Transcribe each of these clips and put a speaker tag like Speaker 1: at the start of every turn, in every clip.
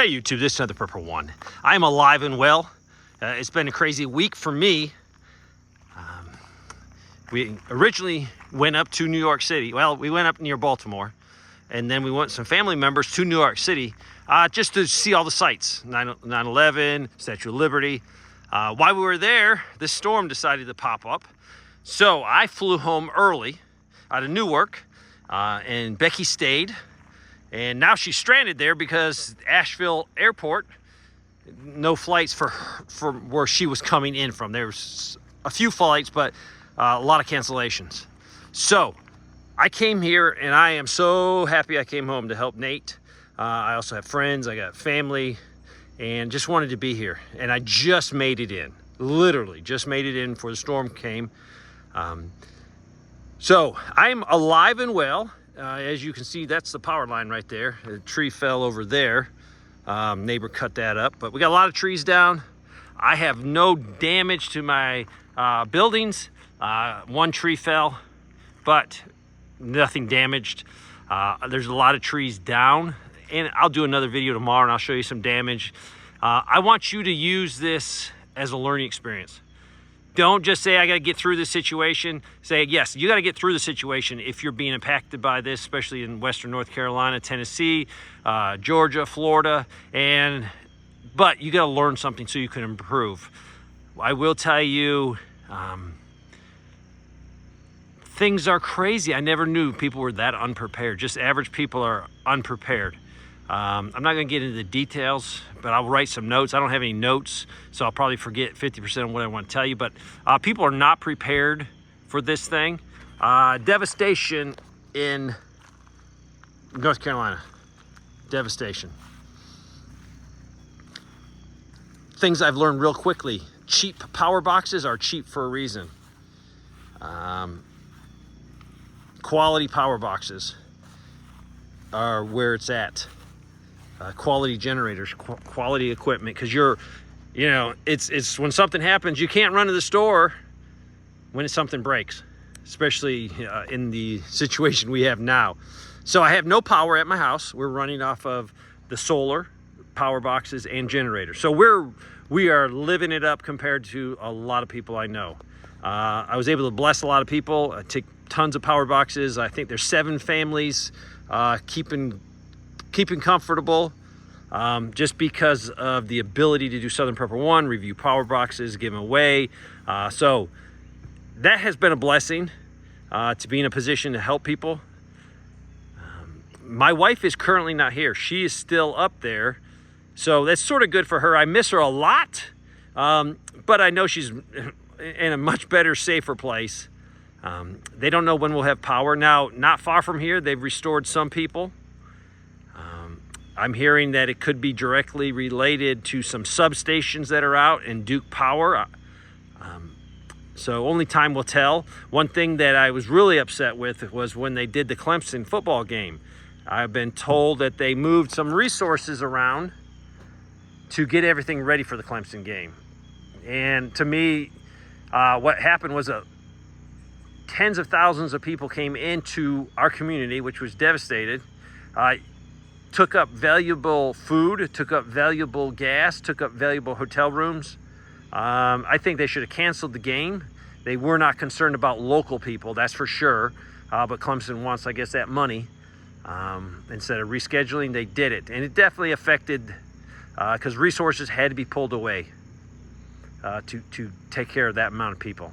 Speaker 1: Hey YouTube, this is another Prepper One. I am alive and well. It's been a crazy week for me. We originally went up to New York City. Well, we went up near Baltimore, and then we went with some family members to New York City just to see all the sights. 9/11, Statue of Liberty. While we were there, this storm decided to pop up. So I flew home early out of Newark, and Becky stayed. And now she's stranded there because Asheville Airport, no flights for where she was coming in from. There's a few flights, but a lot of cancellations. So I came here, and I am so happy I came home to help Nate. I also have friends, I got family, and just wanted to be here. And I just made it in, literally just made it in before the storm came. So I'm alive and well. As you can see, that's the power line right there. The tree fell over there. Neighbor cut that up, but we got a lot of trees down. I have no damage to my buildings. One tree fell, but nothing damaged. There's a lot of trees down, and I'll do another video tomorrow and I'll show you some damage. I want you to use this as a learning experience. Don't just say, I got to get through this situation. Say, yes, you got to get through the situation if you're being impacted by this, especially in Western North Carolina, Tennessee, Georgia, Florida. But you got to learn something so you can improve. I will tell you, things are crazy. I never knew people were that unprepared. Just average people are unprepared. I'm not going to get into the details, but I'll write some notes. I don't have any notes, so I'll probably forget 50% of what I want to tell you. But people are not prepared for this thing. Devastation in North Carolina. Devastation. Things I've learned real quickly. Cheap power boxes are cheap for a reason. Quality power boxes are where it's at. Quality generators, quality equipment, because it's when something happens, you can't run to the store when something breaks, especially in the situation we have now. So I have no power at my house. We're running off of the solar power boxes and generators. So we are living it up compared to a lot of people I know. I was able to bless a lot of people. I take tons of power boxes. I think there's 7 families keeping comfortable, just because of the ability to do Southern Prepper One, review power boxes, give them away. So that has been a blessing, to be in a position to help people. My wife is currently not here. She is still up there. So that's sort of good for her. I miss her a lot, but I know she's in a much better, safer place. They don't know when we'll have power. Now, not far from here, they've restored some people. I'm hearing that it could be directly related to some substations that are out in Duke Power. So only time will tell. One thing that I was really upset with was when they did the Clemson football game. I've been told that they moved some resources around to get everything ready for the Clemson game. And to me, what happened was tens of thousands of people came into our community, which was devastated. Took up valuable food, took up valuable gas, took up valuable hotel rooms. I think they should have canceled the game. They were not concerned about local people, that's for sure. But Clemson wants, I guess, that money. Instead of rescheduling, they did it. And it definitely affected, because resources had to be pulled away to take care of that amount of people.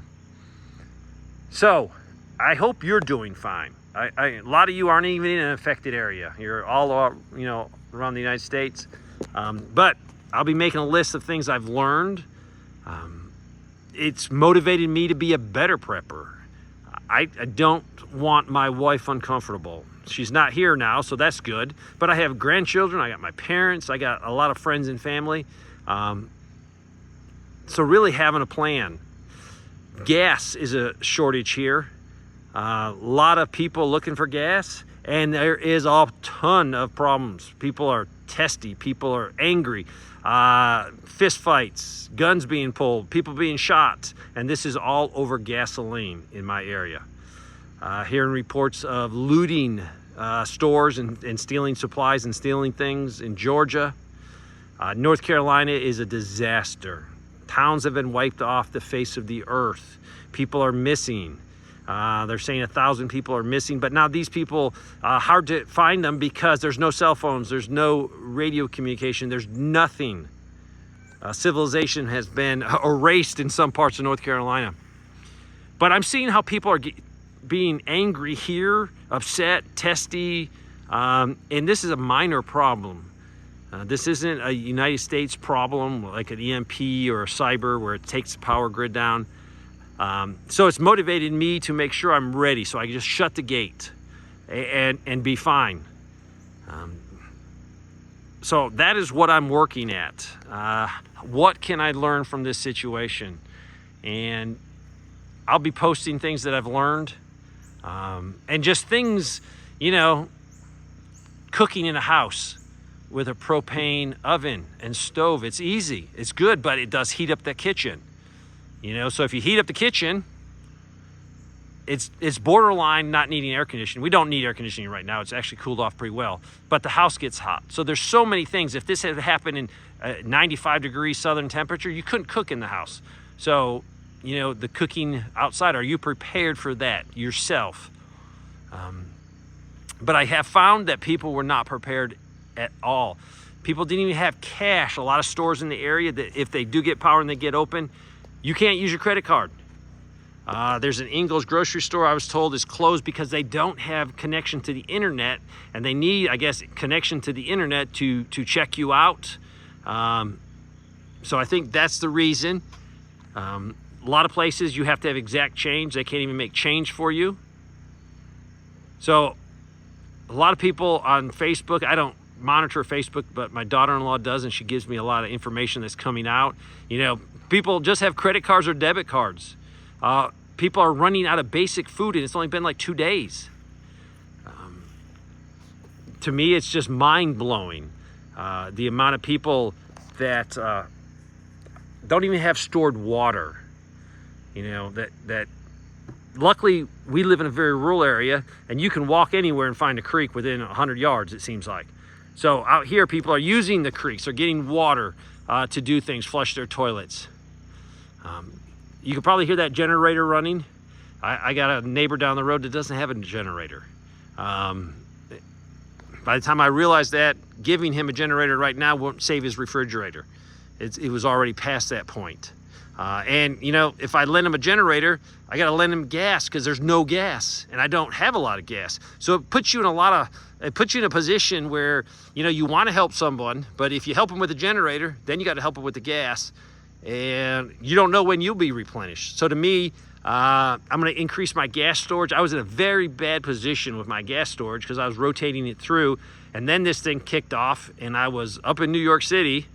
Speaker 1: So I hope you're doing fine. A lot of you aren't even in an affected area. You're all around the United States. But I'll be making a list of things I've learned. It's motivated me to be a better prepper. I don't want my wife uncomfortable. She's not here now, so that's good. But I have grandchildren. I got my parents. I got a lot of friends and family. So really having a plan. Gas is a shortage here. A lot of people looking for gas, and there is a ton of problems. People are testy, people are angry, fist fights, guns being pulled, people being shot, and this is all over gasoline in my area. Hearing reports of looting stores and stealing supplies and stealing things in Georgia. North Carolina is a disaster. Towns have been wiped off the face of the earth. People are missing. They're saying 1,000 people are missing, but now these people, hard to find them because there's no cell phones, there's no radio communication, there's nothing. Civilization has been erased in some parts of North Carolina. But I'm seeing how people are being angry here, upset, testy, and this is a minor problem. This isn't a United States problem like an EMP or a cyber where it takes the power grid down. So it's motivated me to make sure I'm ready so I can just shut the gate and be fine. So that is what I'm working at. What can I learn from this situation? And I'll be posting things that I've learned, and just things, you know, cooking in a house with a propane oven and stove. It's easy, it's good, but it does heat up the kitchen. You know, so if you heat up the kitchen, it's borderline not needing air conditioning. We don't need air conditioning right now. It's actually cooled off pretty well, but the house gets hot. So there's so many things. If this had happened in 95 degrees southern temperature, you couldn't cook in the house. So, you know, the cooking outside, are you prepared for that yourself? But I have found that people were not prepared at all. People didn't even have cash. A lot of stores in the area that if they do get power and they get open, you can't use your credit card. There's an Ingles grocery store I was told is closed because they don't have connection to the internet, and they need, I guess, connection to the internet to check you out. So I think that's the reason. A lot of places you have to have exact change. They can't even make change for you. So a lot of people on Facebook, I don't monitor Facebook, but my daughter-in-law does, and she gives me a lot of information that's coming out. You know, people just have credit cards or debit cards. People are running out of basic food, and it's only been like 2 days. To me, it's just mind-blowing. The amount of people that don't even have stored water. You know, that luckily we live in a very rural area, and you can walk anywhere and find a creek within 100 yards, it seems like. So out here, people are using the creeks. They're getting water to do things, flush their toilets. You can probably hear that generator running. I got a neighbor down the road that doesn't have a generator. By the time I realized that, giving him a generator right now won't save his refrigerator. It was already past that point. And, you know, if I lend him a generator, I got to lend him gas because there's no gas, and I don't have a lot of gas. So it puts you in a position where, you know, you want to help someone, but if you help them with a generator, then you got to help them with the gas, and you don't know when you'll be replenished. So to me, I'm going to increase my gas storage. I was in a very bad position with my gas storage because I was rotating it through, and then this thing kicked off, and I was up in New York City.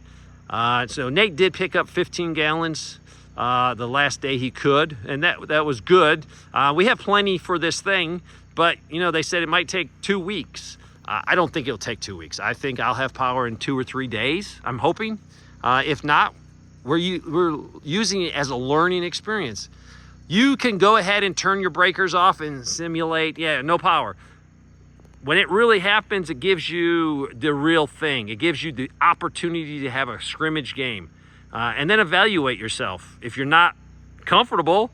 Speaker 1: So Nate did pick up 15 gallons the last day he could, and that was good. We have plenty for this thing, but you know, they said it might take 2 weeks. I don't think it'll take 2 weeks. I think I'll have power in 2 or 3 days, I'm hoping. If not, we're using it as a learning experience. You can go ahead and turn your breakers off and simulate, no power. When it really happens, it gives you the real thing. It gives you the opportunity to have a scrimmage game. And then evaluate yourself. If you're not comfortable,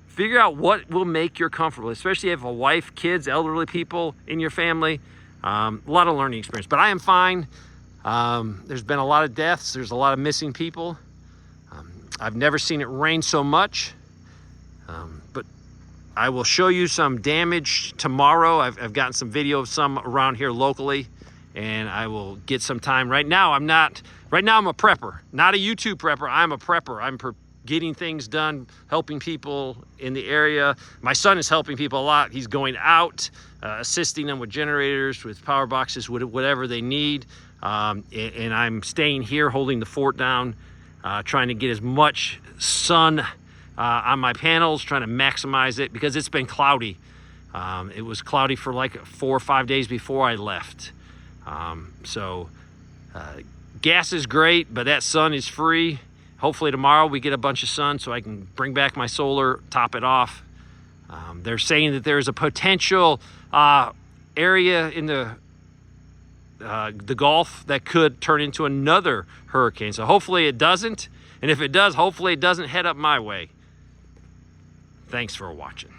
Speaker 1: figure out what will make you comfortable, especially if you have a wife, kids, elderly people in your family. A lot of learning experience, but I am fine. There's been a lot of deaths. There's a lot of missing people. I've never seen it rain so much, but I will show you some damage tomorrow. I've gotten some video of some around here locally, and I will get some time. Right now I'm a prepper, not a YouTube prepper. I'm a prepper. I'm getting things done, helping people in the area. My son is helping people a lot. He's going out, assisting them with generators, with power boxes, whatever they need. And I'm staying here holding the fort down, trying to get as much sun on my panels, trying to maximize it because it's been cloudy. It was cloudy for like 4 or 5 days before I left. Gas is great, but that sun is free. Hopefully tomorrow we get a bunch of sun so I can bring back my solar, top it off. They're saying that there's a potential area in the the Gulf that could turn into another hurricane. So hopefully it doesn't. And if it does, hopefully it doesn't head up my way. Thanks for watching.